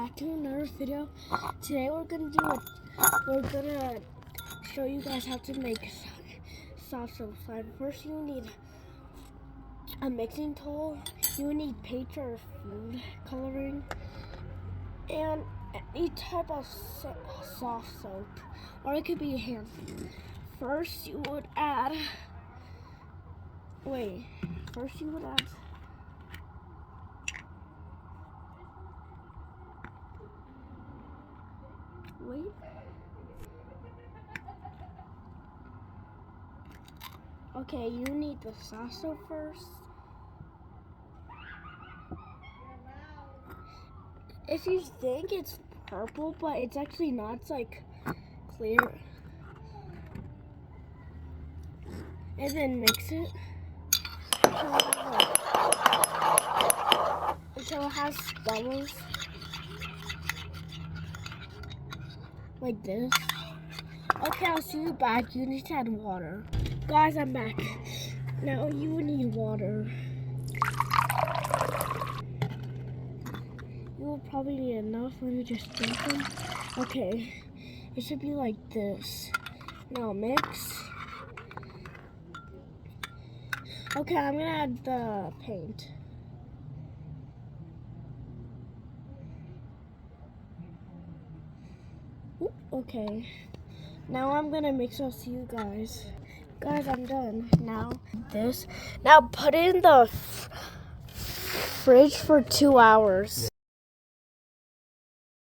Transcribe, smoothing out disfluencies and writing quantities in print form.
back to another video. Today we're gonna show you guys how to make soft soap slime. First you need a mixing tool, you need paint or food coloring, and any type of soft soap, or it could be hand. First you would add wait okay, you need the soft soap first. If you think it's purple, but it's actually not, it's like clear. And then mix it until it has bubbles like this. Okay, I'll see you back. You need to add water. Guys, I'm back. Now you need water. You will probably need enough. Let me just think them. Okay, it should be like this. Now mix. Okay, I'm gonna add the paint. Ooh, okay. Now I'm gonna mix. I'll see you guys. Guys, I'm done. Now this. Now put it in the fridge for 2 hours.